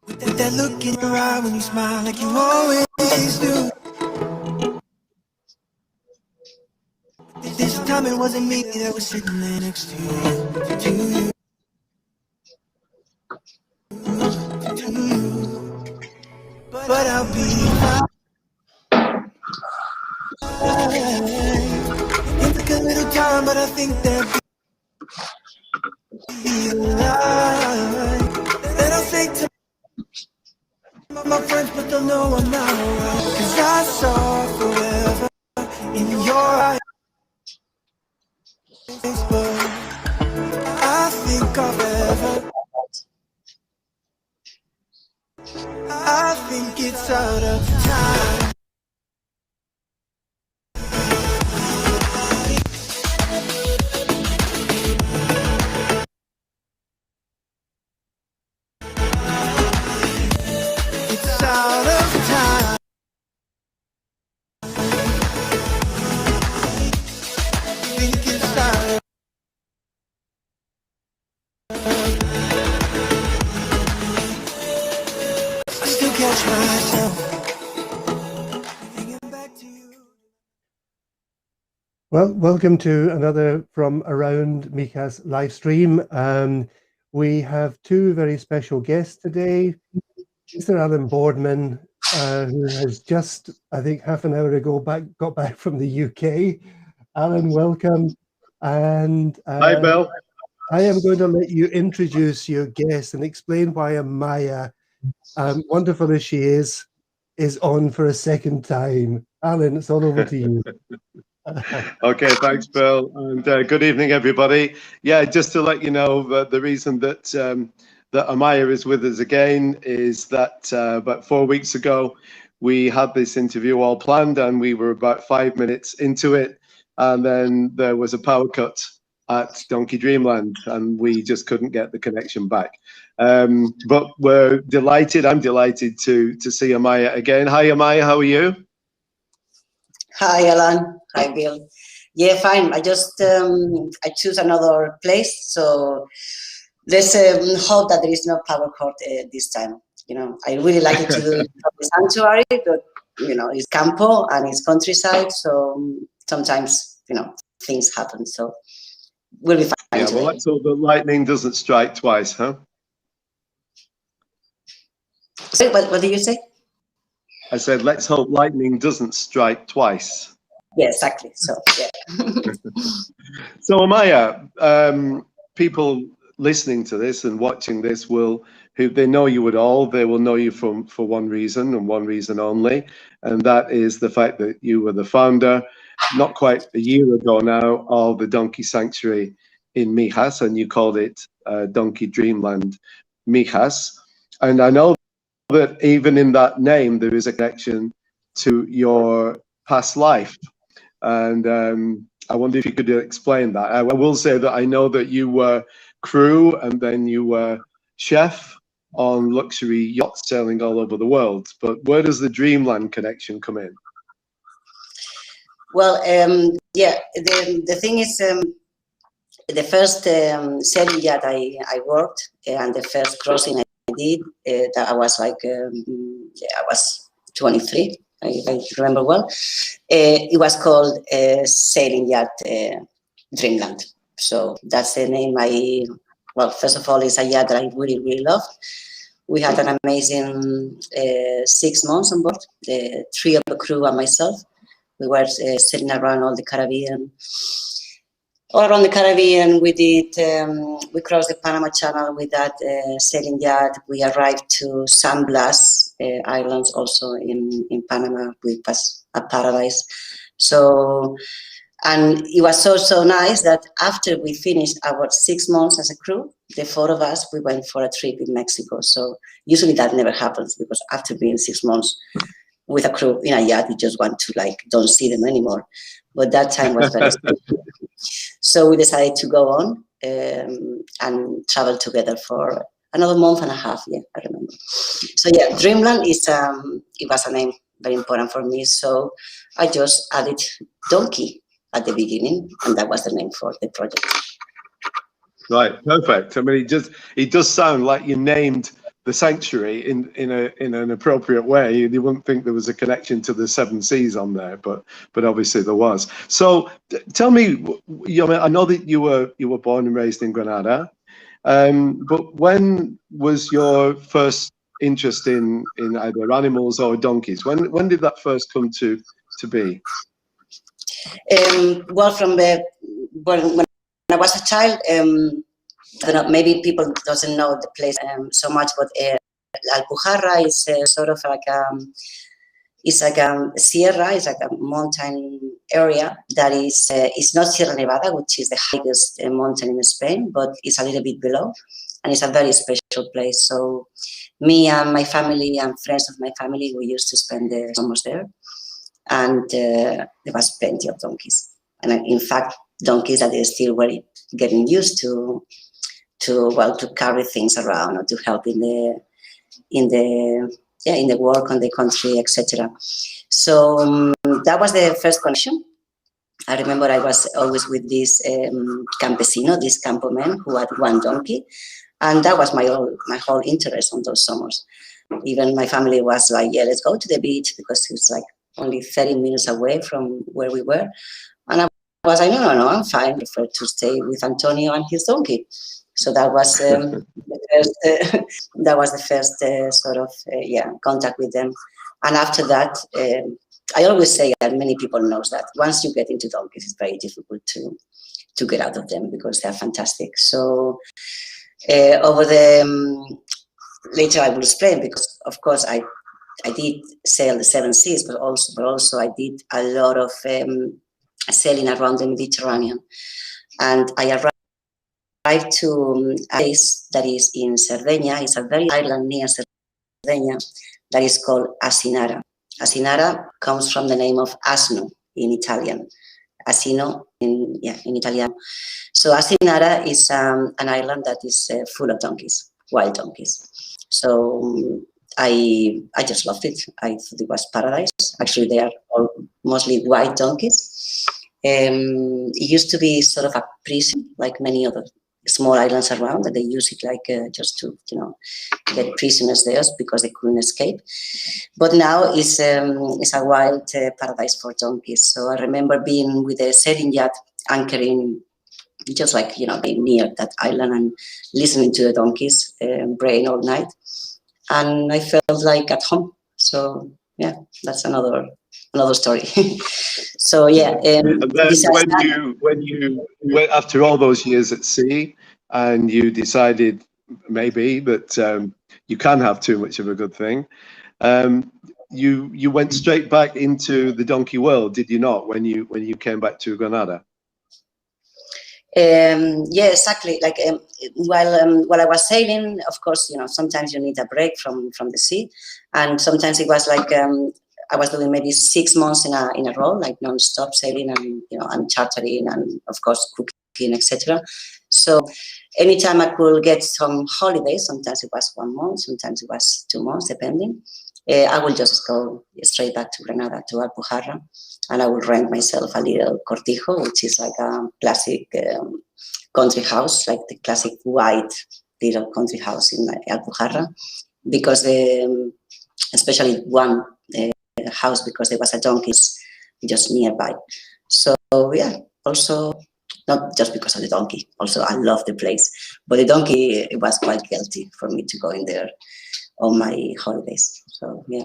With that look in your eye when you smile like you always do. This time it wasn't me that was sitting there next to you, to you. But I'll be fine. It took a little time, but I think that be the lie that I'll say to my friends, but they'll know I'm not alright. 'Cause I saw forever in your eyes, but I think I'll ever. I think it's out of time. It's out of time. I think it's out of I still catch myself thinking back to you. Well, welcome to another from around Mijas live stream. We have two very special guests today. Mr. Alan Boardman, who has just, I think, half an hour ago got back from the UK. Alan, welcome. And hi, Bill. I am going to let you introduce your guest and explain why Amaya, wonderful as she is on for a second time. Alan, it's all over to you. Okay, thanks, Bill, and good evening, everybody. Yeah, just to let you know that the reason that that Amaya is with us again is that about 4 weeks ago we had this interview all planned, and we were about 5 minutes into it, and then there was a power cut at Donkey Dreamland, and we just couldn't get the connection back. But we're delighted. I'm delighted to see Amaya again. Hi, Amaya. How are you? Hi, Alan. Hi, Bill. Yeah, fine. I just I choose another place, so let's hope that there is no power cut this time. You know, I really like it to do it from the sanctuary, but you know, it's campo and it's countryside, so sometimes things happen. So we'll be fine. Yeah, today. well, let's hope the lightning doesn't strike twice, huh? Sorry, what did you say? I said, let's hope lightning doesn't strike twice. Yeah, exactly. So, yeah. So, Amaya, people listening to this and watching this who they know you at all, they will know you for one reason and one reason only, and that is the fact that you were the founder, not quite a year ago now, of the Donkey Sanctuary in Mijas, and you called it Donkey Dreamland Mijas. And I know that even in that name there is a connection to your past life, and I wonder if you could explain that. I will say that I know that you were crew and then you were chef on luxury yachts sailing all over the world, but where does the Dreamland connection come in? Well, yeah, the thing is, the first sailing yacht I worked, and the first crossing I did, that I was like, I was 23, I remember well. It was called Sailing Yacht Dreamland. So that's the name well, first of all, it's a yacht that I really, really loved. We had an amazing 6 months on board, 3 of the crew and myself. We were sailing around all the Caribbean. All around the Caribbean, we did. We crossed the Panama Channel with that sailing yacht. We arrived to San Blas Islands, also in Panama, which was a paradise. So, and it was so nice that after we finished our 6 months as a crew, the 4 of us, we went for a trip in Mexico. So usually that never happens, because after being 6 months with a crew in a yacht, you just want to don't see them anymore. But that time was very special. So we decided to go on and travel together for another month and a half. Yeah, I remember. So yeah, Dreamland is it was a name very important for me. So I just added donkey at the beginning, and that was the name for the project. Right, perfect. I mean, it does sound like you named the sanctuary in an appropriate way. You wouldn't think there was a connection to the 7 Seas on there, but obviously there was. So tell me, I know that you were born and raised in Granada, but when was your first interest in either animals or donkeys? When did that first come to be? Well, when I was a child, I don't know, maybe people doesn't know the place so much, but Alpujarra is sort of like it's like a sierra, it's like a mountain area that is it's not Sierra Nevada, which is the highest mountain in Spain, but it's a little bit below, and it's a very special place. So me and my family and friends of my family, we used to spend the summers there, and there was plenty of donkeys, and in fact, donkeys that are still very getting used to carry things around or to help in the work on the country, etc. So that was the first connection. I remember I was always with this campesino, this campo man who had one donkey, and that was my whole interest on those summers. Even my family was like, yeah, let's go to the beach, because it's like only 30 minutes away from where we were. And I was like, no, I'm fine. I prefer to stay with Antonio and his donkey. So that was the first sort of contact with them. And after that, I always say, and many people knows that once you get into donkeys, it's very difficult to get out of them because they're fantastic. So over the later I will explain, because of course I did sail the 7 Seas, but also I did a lot of sailing around the Mediterranean, and I arrived to a place that is in Sardinia. It's a very island near Sardinia that is called Asinara. Asinara comes from the name of asno in Italian. Asino in Italian. So Asinara is an island that is full of donkeys, wild donkeys. So I just loved it. I thought it was paradise. Actually, they are all mostly white donkeys. It used to be sort of a prison, like many other small islands around, that they use it like just to, get prisoners there because they couldn't escape. But now it's a wild paradise for donkeys. So I remember being with a sailing yacht anchoring, just like, being near that island and listening to the donkeys braying all night. And I felt like at home. So yeah, that's another story. So yeah. And then when you went after all those years at sea, and you decided maybe that you can have too much of a good thing, you went straight back into the donkey world, did you not? When you came back to Granada. Yeah, exactly. Like while I was sailing, of course, sometimes you need a break from the sea, and sometimes it was like I was doing maybe 6 months in a row, like non-stop sailing and and chartering and of course cooking, etc. So anytime I could get some holidays, sometimes it was 1 month, sometimes it was 2 months, depending. I will just go straight back to Granada, to Alpujarra, and I will rent myself a little cortijo, which is like a classic country house, like the classic white little country house in Alpujarra, because especially one house, because there was a donkey just nearby. So yeah, also not just because of the donkey, also I love the place, but the donkey, it was quite guilty for me to go in there on my holidays. So yeah.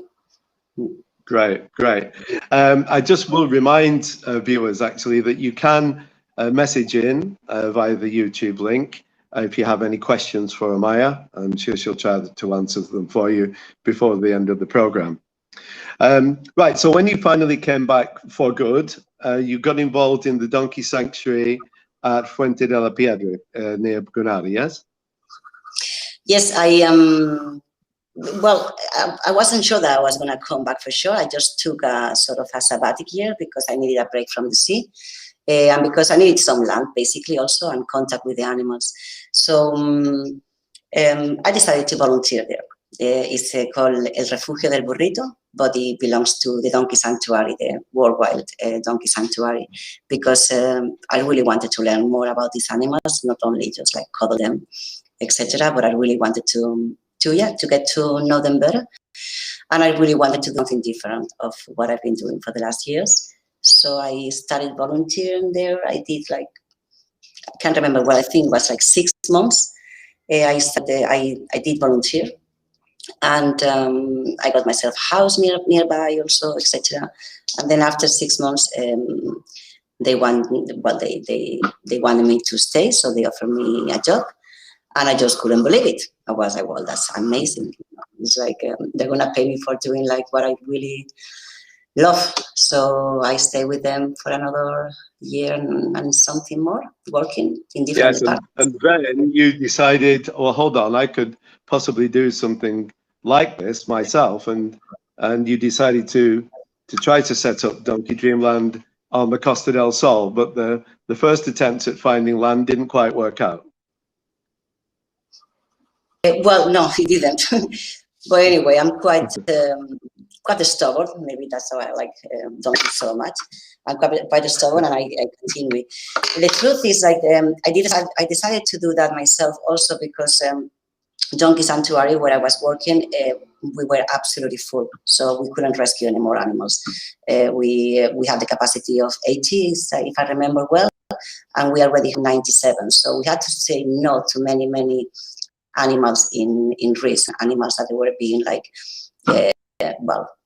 Great. I just will remind viewers actually that you can message in via the YouTube link if you have any questions for Amaya. I'm sure she'll try to answer them for you before the end of the program. Right, so when you finally came back for good, you got involved in the donkey sanctuary at Fuente de la Piedra near Granada, yes? Yes, well, I wasn't sure that I was going to come back for sure. I just took a sort of a sabbatic year because I needed a break from the sea, and because I needed some land, basically, also, and contact with the animals. So I decided to volunteer there. It's called El Refugio del Burrito, but it belongs to the Donkey Sanctuary, the Worldwide Donkey Sanctuary, because I really wanted to learn more about these animals, not only just like cuddle them, etc., but I really wanted to get to know them better. And I really wanted to do something different of what I've been doing for the last years. So I started volunteering there. I did I can't remember what, I think it was like 6 months. I did volunteer, and I got myself a house nearby also, etc. And then after 6 months, they wanted me to stay, so they offered me a job, and I just couldn't believe it. I was like, well, that's amazing. It's like they're gonna pay me for doing like what I really love. So I stayed with them for another year and something more, working in different departments. And then you decided, well, hold on, I could possibly do something like this myself, and you decided to try to set up Donkey Dreamland on the Costa del Sol, but the first attempt at finding land didn't quite work out. Well, no, he didn't. But anyway, I'm quite stubborn. Maybe that's why I like donkeys so much. I'm quite stubborn, and I continue. The truth is, like, I decided to do that myself also because Donkey Sanctuary, where I was working, we were absolutely full, so we couldn't rescue any more animals. We had the capacity of 80, if I remember well, and we already have 97. So we had to say no to many animals in risk, animals that were being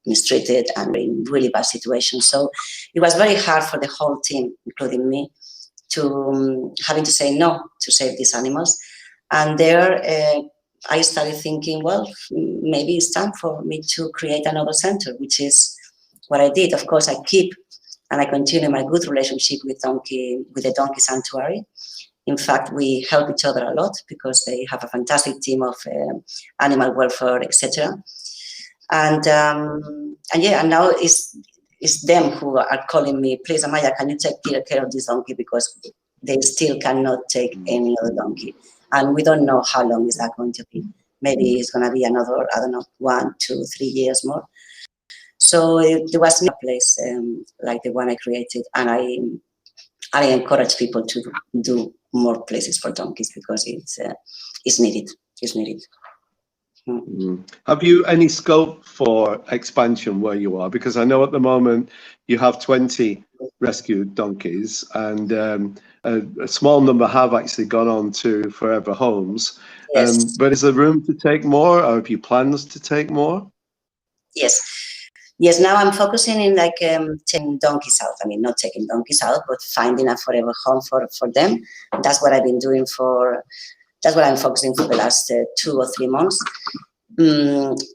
mistreated and in really bad situations. So it was very hard for the whole team, including me, to having to say no to save these animals. And there I started thinking, well, maybe it's time for me to create another center, which is what I did. Of course, I keep and I continue my good relationship with the Donkey Sanctuary. In fact, we help each other a lot because they have a fantastic team of animal welfare, etc. And now it's them who are calling me, please, Amaya, can you take care of this donkey, because they still cannot take any other donkey. And we don't know how long is that going to be. Maybe it's going to be another, I don't know, 1, 2, 3 years more. So there was no place like the one I created. And I encourage people to do more places for donkeys because it's needed. It's needed. Have you any scope for expansion where you are? Because I know at the moment you have 20 rescued donkeys, and a small number have actually gone on to forever homes. Yes. But is there room to take more, or have you plans to take more? Yes, now I'm focusing in taking donkeys out. I mean, not taking donkeys out, but finding a forever home for them. That's what I've been doing that's what I'm focusing for the last 2 or 3 months.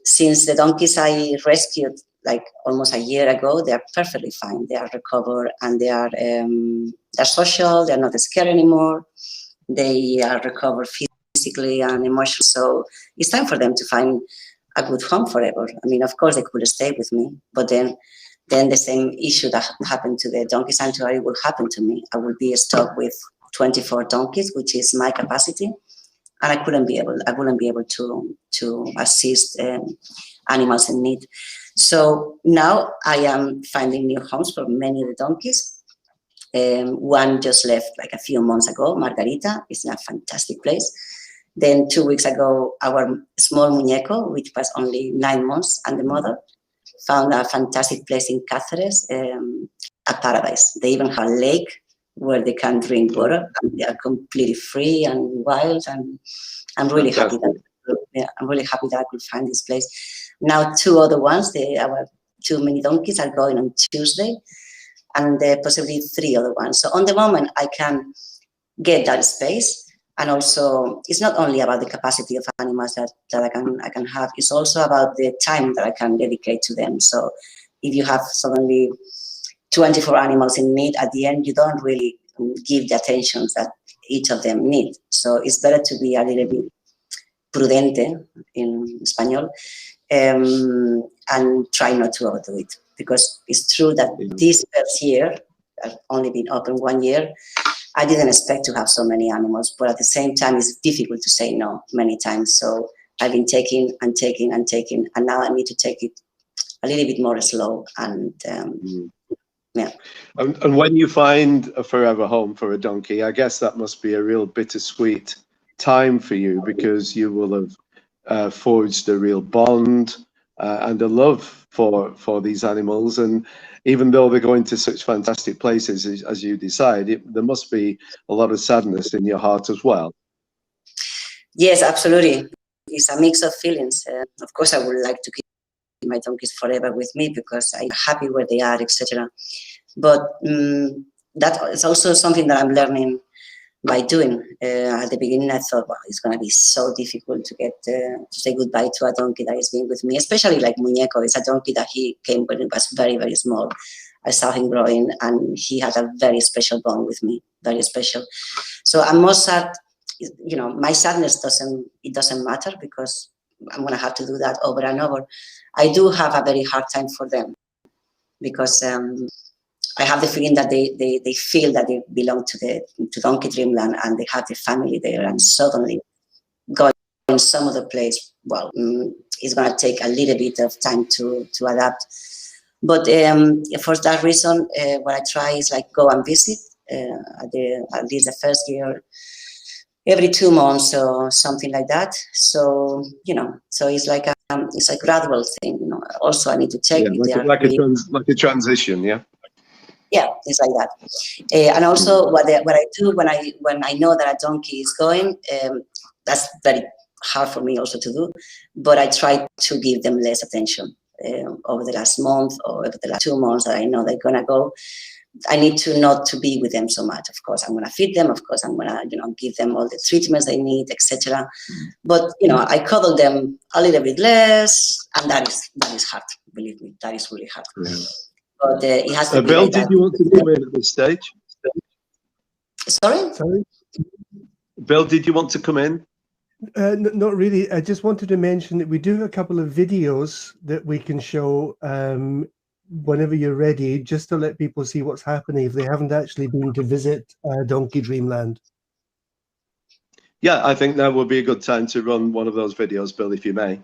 Since the donkeys I rescued like almost a year ago, they are perfectly fine. They are recovered, and they're social. They're not scared anymore. They are recovered physically and emotionally. So it's time for them to find a good home forever. I mean, of course, they could stay with me, but then the same issue that happened to the Donkey Sanctuary will happen to me. I will be stuck with 24 donkeys, which is my capacity, and I wouldn't be able to assist animals in need. So now I am finding new homes for many of the donkeys. One just left like a few months ago, Margarita. It's a fantastic place. Then 2 weeks ago, our small muñeco, which was only 9 months, and the mother found a fantastic place in Cáceres, a paradise. They even have a lake where they can drink water, and they are completely free and wild. And I'm really happy that I could find this place. Now 2 other ones, our 2 mini donkeys are going on Tuesday, and possibly 3 other ones. So on the moment, I can get that space. And also, it's not only about the capacity of animals that I can have, it's also about the time that I can dedicate to them. So if you have suddenly 24 animals in need, at the end, you don't really give the attention that each of them need. So it's better to be a little bit prudente in Espanol, and try not to overdo it. Because it's true that this first year, I've only been open 1 year, I didn't expect to have so many animals, but at the same time, it's difficult to say no many times. So I've been taking and taking and taking, and now I need to take it a little bit more slow. And yeah. And when you find a forever home for a donkey, I guess that must be a real bittersweet time for you, because you will have forged a real bond and a love for these animals. And even though they're going to such fantastic places as you decide, there must be a lot of sadness in your heart as well. Yes, absolutely. It's a mix of feelings. Of course, I would like to keep my donkeys forever with me because I'm happy where they are, etc. But that is also something that I'm learning by doing. At the beginning, I thought, well, it's going to be so difficult to get to say goodbye to a donkey that is being with me, especially like Muñeco. It's a donkey that he came when he was very, very small. I saw him growing, and he had a very special bond with me, very special. So I'm more sad. You know, my sadness doesn't matter because I'm going to have to do that over and over. I do have a very hard time for them because I have the feeling that they feel that they belong to Donkey Dreamland and they have their family there, and suddenly going some other place, well, it's going to take a little bit of time to adapt. But for that reason, what I try is like go and visit at least the first year, every 2 months or something like that. So, you know, so it's like it's a gradual thing, you know. Also, I need to check if like a transition, yeah. Yeah, it's like that. And also, what I do when I know that a donkey is going, that's very hard for me also to do. But I try to give them less attention over the last month or over the last 2 months that I know they're gonna go. I need to not to be with them so much. Of course, I'm gonna feed them. Of course, I'm gonna give them all the treatments they need, etc. But I cuddle them a little bit less, and that is hard. Believe me, that is really hard. Yeah. But it has to be Bill, like did that. you want to come in at this stage? Sorry? Bill, did you want to come in? Not really. I just wanted to mention that we do have a couple of videos that we can show whenever you're ready, just to let people see what's happening if they haven't actually been to visit Donkey Dreamland. Yeah, I think that would be a good time to run one of those videos, Bill, if you may.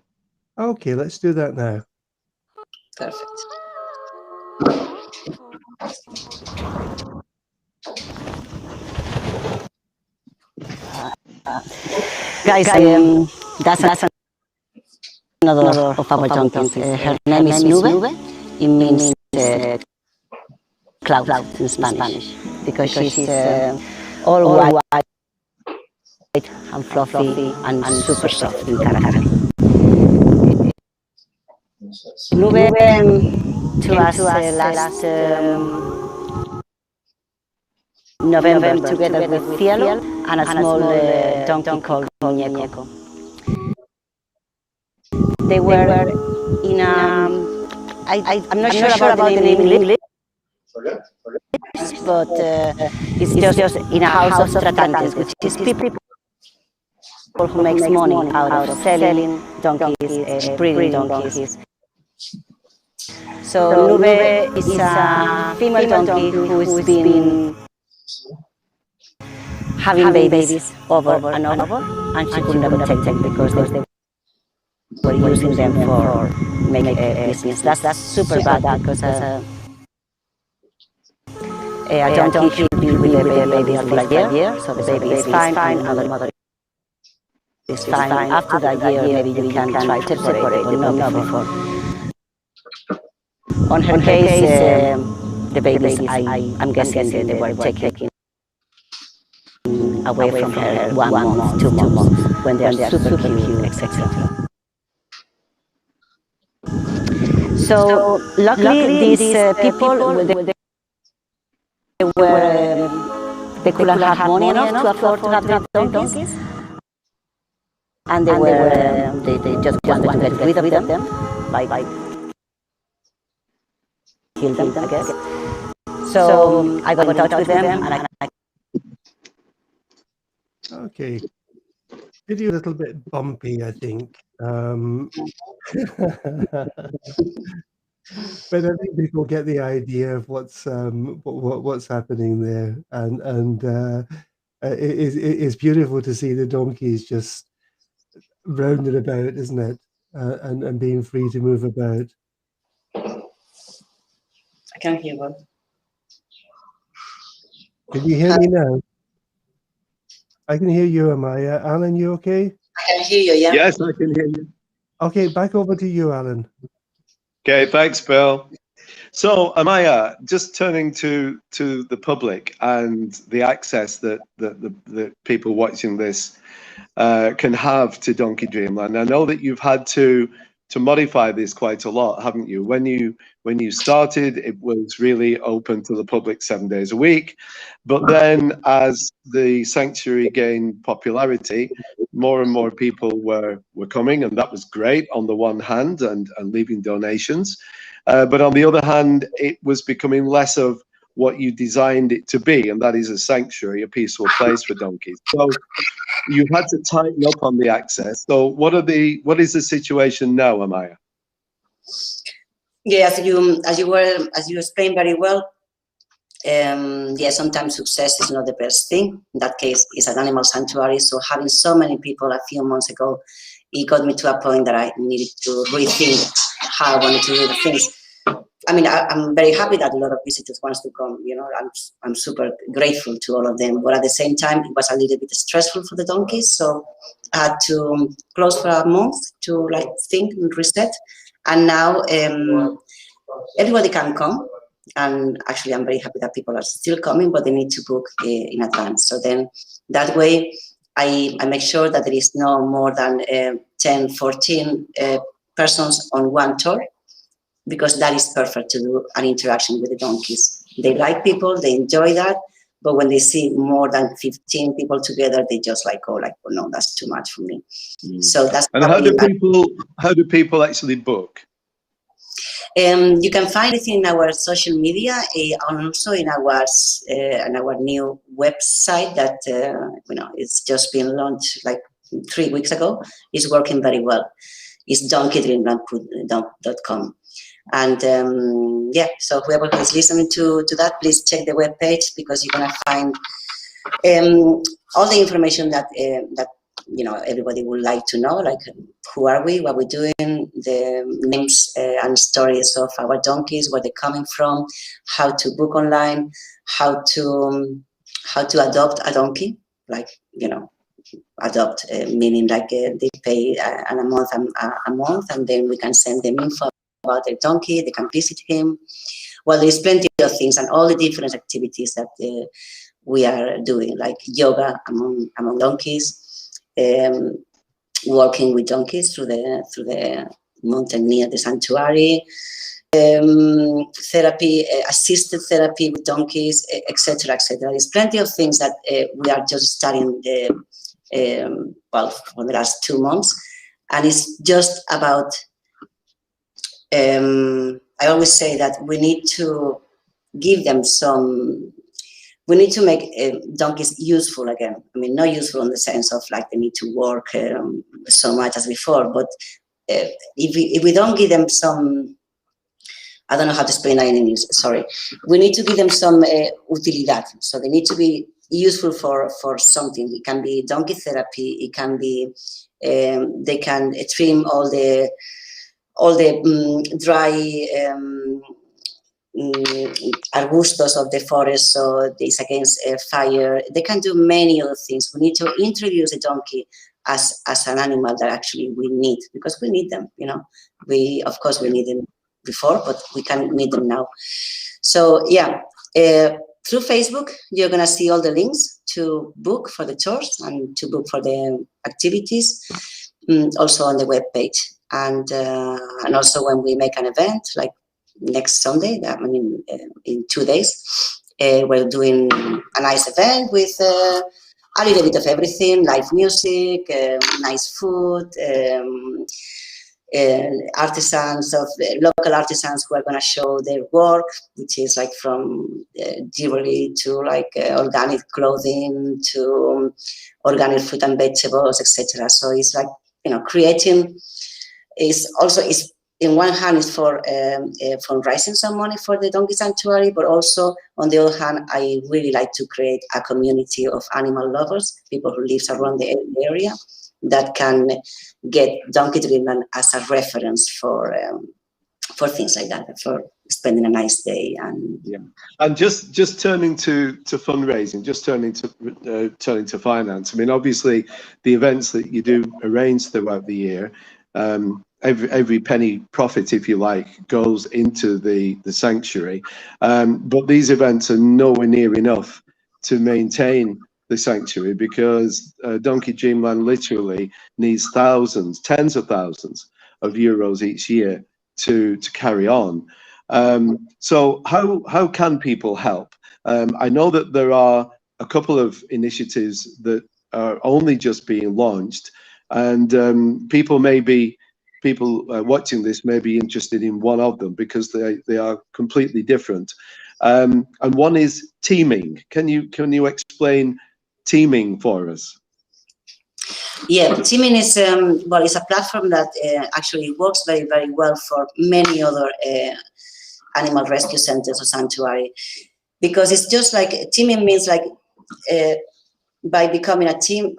Okay, let's do that now. Perfect. Guys, that's another of our donkeys. Her name is Nube. It means cloud in Spanish, because she's all white and fluffy and super soft in character. Nube to us last November together with Cielo and a small donkey called Muñeco. They were in I'm not sure about the name in English, but it's just in a house of tratantes, which is people who makes money out of selling donkeys, breeding donkeys. So Nube is a female donkey who has been having babies over and over, and she could never take them because they were using them for making a business. That's super bad because a donkey should be with the baby for a year, so the baby is fine and the mother is fine. After that year, maybe you can try to separate, but not before. On her case, the babies, I'm guessing they were taken away from her 1 month, 2 months, when they are super cute, etc. So luckily, these people, they couldn't have money enough to afford to have their donkeys, and they just wanted to get rid of them, like kill them, I guess. So I got in touch with them, and Okay. Video a little bit bumpy, I think. But I think people get the idea of what's happening there, and it's beautiful to see the donkeys just rounded about, isn't it? And being free to move about. I can't hear what. Can you hear me now? I can hear you, Amaya. Alan, you okay? I can hear you, yeah. Yes, I can hear you. Okay, back over to you, Alan. Okay, thanks, Bill. So, Amaya, just turning to the public and the access that the people watching this can have to Donkey Dreamland. I know that you've had to modify this quite a lot, haven't you? When you started, it was really open to the public 7 days a week, but then as the sanctuary gained popularity, more and more people were coming, and that was great on the one hand, and leaving donations. But on the other hand, it was becoming less of what you designed it to be, and that is a sanctuary, a peaceful place for donkeys. So you've had to tighten up on the access. So what is the situation now, Amaya? Yeah, as you explained very well. Yeah, sometimes success is not the best thing. In that case, it's an animal sanctuary. So having so many people a few months ago, it got me to a point that I needed to rethink how I wanted to do the things. I mean, I'm very happy that a lot of visitors want to come. You know, I'm super grateful to all of them. But at the same time, it was a little bit stressful for the donkeys. So I had to close for a month to like think and reset. And now everybody can come. And actually, I'm very happy that people are still coming, but they need to book in advance. So then that way, I make sure that there is no more than 10, 14 persons on one tour, because that is perfect to do an interaction with the donkeys. They like people, they enjoy that, but when they see more than 15 people together, they just like go like, oh no, that's too much for me. So that's. And how do people actually book? You can find it in our social media and also in our new website that it's just been launched like 3 weeks ago. It's working very well. It's donkeydreamland.com. And yeah, so whoever is listening to that, please check the webpage, because you're gonna find all the information that everybody would like to know, like who are we, what we're doing, the names and stories of our donkeys, where they're coming from, how to book online, how to adopt a donkey, like adopt meaning like they pay a month, and then we can send them info about their donkey, they can visit him. Well, there's plenty of things and all the different activities that we are doing, like yoga among donkeys, walking with donkeys through the mountain near the sanctuary, therapy, assisted therapy with donkeys, etc., etc. There's plenty of things that we are just studying for the last 2 months, and it's just about. I always say that we need to give them some. We need to make donkeys useful again. I mean, not useful in the sense of like they need to work so much as before, but if we don't give them some, I don't know how to explain that in English, sorry. We need to give them some utilidad. So they need to be useful for something. It can be donkey therapy. It can be, they can trim all the dry arbustos of the forest, so it's against fire. They can do many other things. We need to introduce a donkey as an animal that actually we need, because we need them. Of course we need them before, but we can need them now. So yeah, through Facebook you're gonna see all the links to book for the tours and to book for the activities, also on the webpage, and also when we make an event like next Sunday, in 2 days, we're doing a nice event with a little bit of everything, live music, nice food, artisans local artisans who are going to show their work, which is like from jewelry to like organic clothing to organic fruit and vegetables, etc. So it's like, creating is in one hand is for fundraising some money for the donkey sanctuary, but also on the other hand, I really like to create a community of animal lovers, people who live around the area, that can get Donkey Dreamland as a reference for things like that, for spending a nice day. And yeah, and just turning to fundraising, just turning to finance. I mean, obviously, the events that you do arrange throughout the year, every penny profit, if you like, goes into the sanctuary. But these events are nowhere near enough to maintain the sanctuary, because Donkey Dreamland literally needs thousands, tens of thousands of euros each year to carry on. So how can people help? I know that there are a couple of initiatives that are only just being launched, and people watching this may be interested in one of them, because they are completely different. And one is teaming. Can you explain teaming for us? yeah, teaming is well, it's a platform that actually works very, very well for many other animal rescue centers or sanctuary, because it's just like teaming means like by becoming a team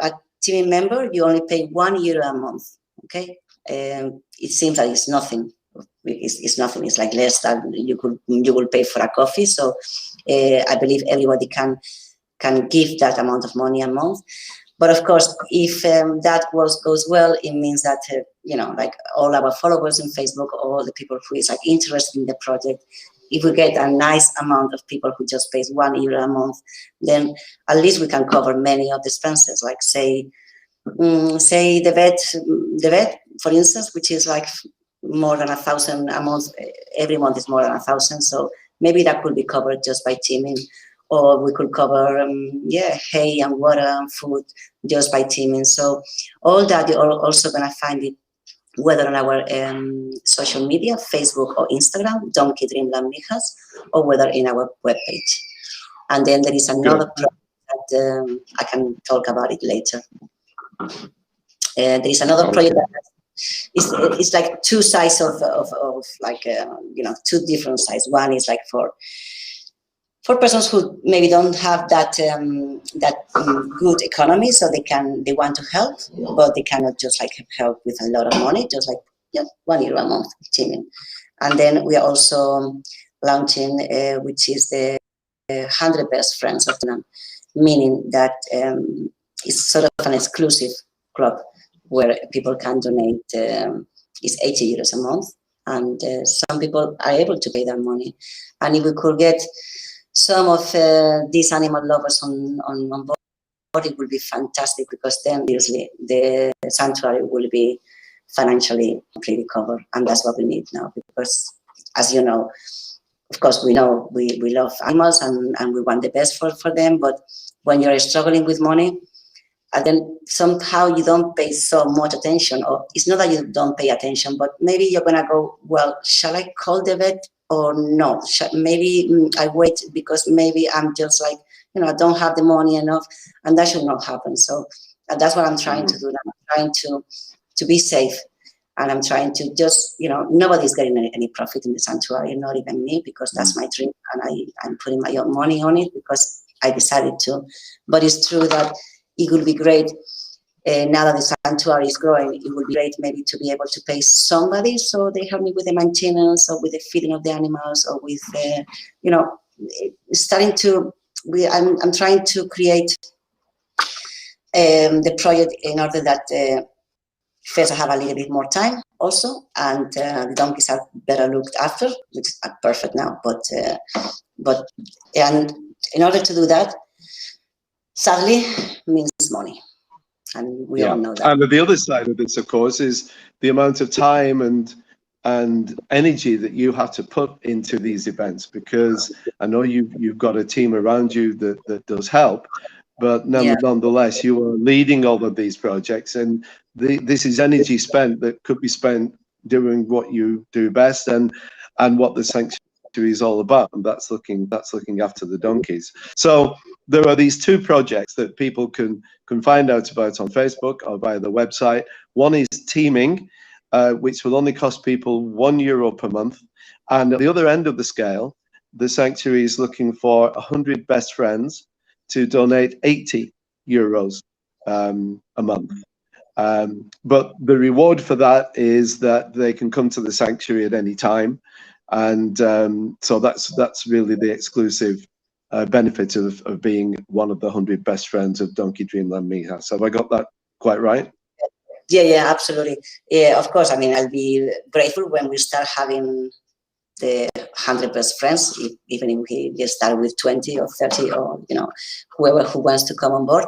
member, you only pay €1 a month. Okay, it seems like it's nothing. It's nothing. It's like less than you will pay for a coffee. So I believe everybody can give that amount of money a month. But of course, if that goes well, it means that like all our followers on Facebook, all the people who is like interested in the project, if we get a nice amount of people who just pays €1 a month, then at least we can cover many of the expenses. Like say the vet, for instance, which is like more than 1,000 a month. Every month is more than 1,000. So maybe that could be covered just by teaming. Or we could cover, hay and water and food just by teaming. So all that you're also going to find it, whether on our social media, Facebook or Instagram, Donkey Dreamland Mijas, or whether in our webpage. And then there is another project that I can talk about it later. There is another project that it's like two sides of like two different sides. One is like for persons who maybe don't have that good economy, so they want to help, but they cannot just like help with a lot of money, just like €1 a month teaming. And then we are also launching, which is the 100 Best Friends of Dreamland, meaning that it's sort of an exclusive club where people can donate. It's €80 a month, and some people are able to pay that money. And if we could get some of these animal lovers on board, it will be fantastic, because then obviously the sanctuary will be financially completely covered, and that's what we need now. Because, as you know, of course, we know we love animals and we want the best for them, but when you're struggling with money, and then somehow you don't pay so much attention, or it's not that you don't pay attention, but maybe you're gonna go, well, shall I call the vet or no? Maybe I wait, because maybe I'm just like, I don't have the money enough, and that should not happen. So that's what I'm trying to do now. I'm trying to be safe, and I'm trying to just, nobody's getting any profit in the sanctuary, not even me, because that's my dream, and I'm putting my own money on it because I decided to. But it's true that it would be great, now that the sanctuary is growing, it would be great maybe to be able to pay somebody so they help me with the maintenance, or with the feeding of the animals, or with, I'm trying to create the project in order that first I have a little bit more time also, and the donkeys are better looked after, which is perfect now. But and in order to do that, sadly, means money. And we all know that. And the other side of this, of course, is the amount of time and energy that you have to put into these events, because I know you've got a team around you that does help, but nonetheless, you are leading all of these projects, and this is energy spent that could be spent doing what you do best and what the sanctuary is all about, and that's looking after the donkeys. So there are these two projects that people can find out about on Facebook or via the website. One is teaming, which will only cost people €1 per month, and at the other end of the scale, the sanctuary is looking for 100 best friends to donate €80 a month. But the reward for that is that they can come to the sanctuary at any time. And so that's really the exclusive benefit of being one of the 100 best friends of Donkey Dreamland Mijas. Have I got that quite right? Yeah, absolutely. Yeah, of course. I mean, I'll be grateful when we start having the 100 best friends, even if we just start with 20 or 30 or, whoever who wants to come on board.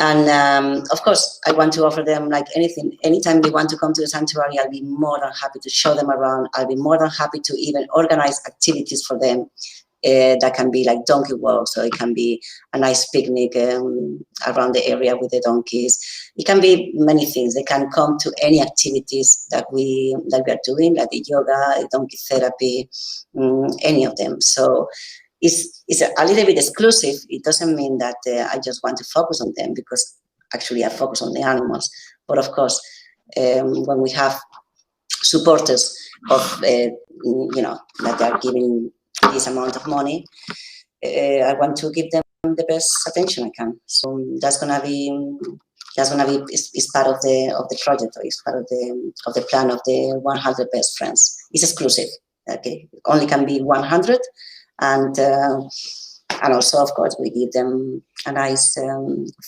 And of course, I want to offer them like anything. Anytime they want to come to the sanctuary, I'll be more than happy to show them around. I'll be more than happy to even organize activities for them that can be like donkey walks, so it can be a nice picnic around the area with the donkeys. It can be many things. They can come to any activities that we are doing, like the yoga, donkey therapy, any of them. So it's a little bit exclusive. It doesn't mean that I just want to focus on them, because actually I focus on the animals. But of course, when we have supporters of, that are giving this amount of money, I want to give them the best attention I can. So that's gonna be is part of the project, or is part of the plan of the 100 best friends. It's exclusive. Okay, only can be 100. And also, of course, we give them a nice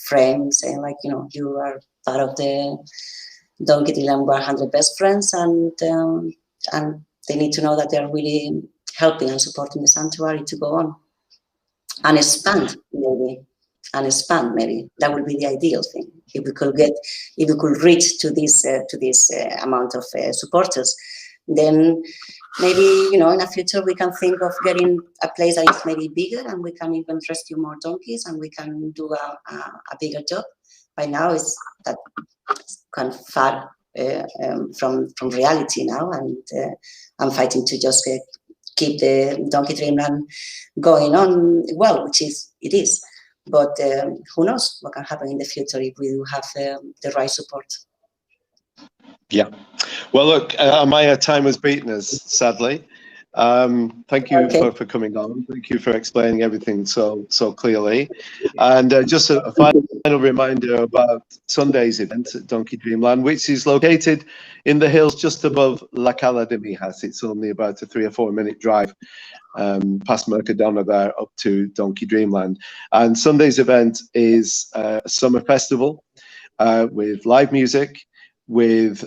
frame saying, like, you are part of the Donkey Dreamland 100 best friends, and they need to know that they are really helping and supporting the sanctuary to go on and expand, maybe. That would be the ideal thing. If we could reach to this amount of supporters, then maybe, in the future we can think of getting a place that is maybe bigger, and we can even rescue more donkeys, and we can do a bigger job. Right now, it's kind of far from reality now, and I'm fighting to just keep the Donkey Dreamland going on well, which it is. But who knows what can happen in the future if we do have the right support. Yeah. Well, look, Amaya, time has beaten us, sadly. Thank you for coming on. Thank you for explaining everything so clearly. And just a final reminder about Sunday's event at Donkey Dreamland, which is located in the hills just above La Cala de Mijas. It's only about a 3 or 4 minute drive past Mercadona there up to Donkey Dreamland. And Sunday's event is a summer festival with live music, with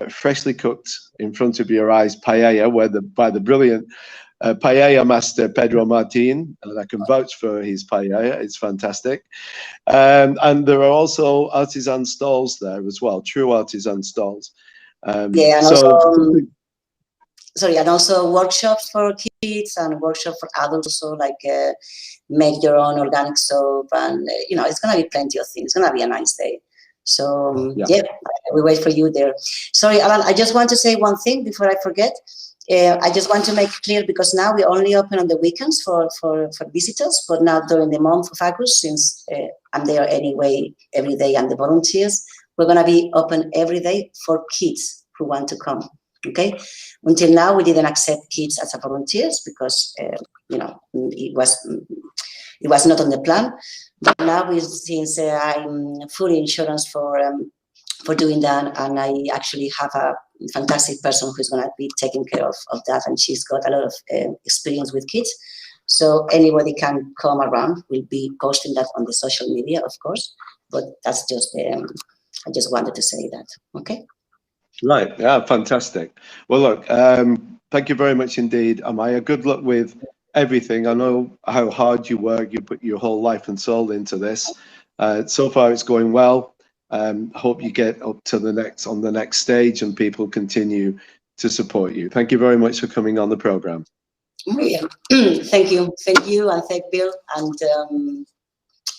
freshly cooked in front of your eyes paella, by the brilliant paella master Pedro Martin, and I can vouch for his paella. It's fantastic. And there are also artisan stalls there as well, true artisan stalls. And also workshops for kids and workshops for adults, so like make your own organic soap, and it's gonna be plenty of things. It's gonna be a nice day. So yeah, we wait for you there. Sorry, Alan, I just want to say one thing before I forget. I just want to make it clear, because now we only open on the weekends for visitors, but now during the month of August, since I'm there anyway every day, and the volunteers, we're going to be open every day for kids who want to come. Okay. Until now, we didn't accept kids as volunteers because it was not on the plan. But now, since I'm fully insurance for doing that, and I actually have a fantastic person who's going to be taking care of that, and she's got a lot of experience with kids. So anybody can come around. We'll be posting that on the social media, of course. But that's just I just wanted to say that. Okay. Right. Yeah. Fantastic. Well, look. Thank you very much indeed, Amaya. Good luck with everything. I know how hard you work. You put your whole life and soul into this. So far, it's going well. Hope you get up to the next stage, and people continue to support you. Thank you very much for coming on the program. Yeah. Thank you, and thank Bill. And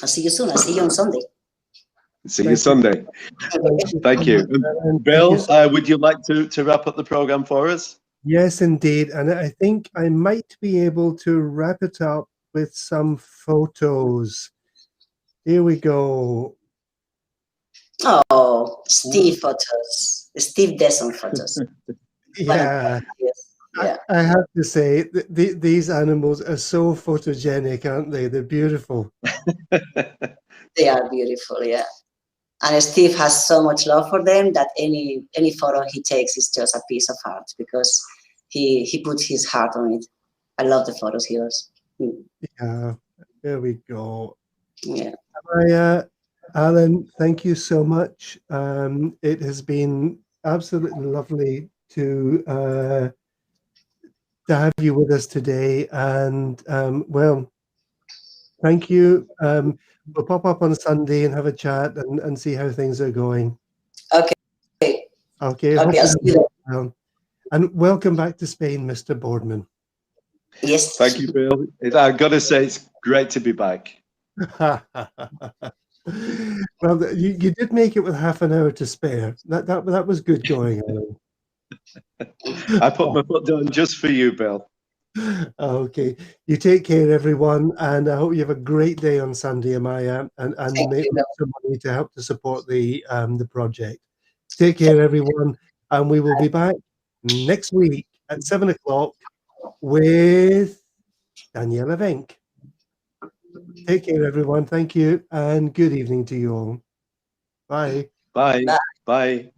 I'll see you soon. I'll see you on Sunday. See you Sunday. Thank you. Bill, would you like to wrap up the program for us? Yes, indeed. And I think I might be able to wrap it up with some photos. Here we go. Oh, Steve photos. Steve Desson photos. Yeah. Yeah. I have to say, these animals are so photogenic, aren't they? They're beautiful. They are beautiful, yeah. And Steve has so much love for them that any photo he takes is just a piece of art because he puts his heart on it. I love the photos he does. Yeah, there we go. Yeah. Amaya, Alan, thank you so much. It has been absolutely lovely to have you with us today. And well, thank you. We'll pop up on Sunday and have a chat and see how things are going. Okay. Okay, Okay, I'll see you well. And welcome back to Spain, Mr. Boardman. Yes. Thank you, Bill. I've got to say, it's great to be back. Well, you did make it with half an hour to spare. That was good going, Alan. I put my foot down just for you, Bill. Okay, you take care, everyone, and I hope you have a great day on Sunday, Amaya, and make some money to help to support the project. Take care, everyone, and we will be back next week at 7 o'clock with Daniela Venk. Take care, everyone. Thank you, and good evening to you all. Bye. Bye. Bye.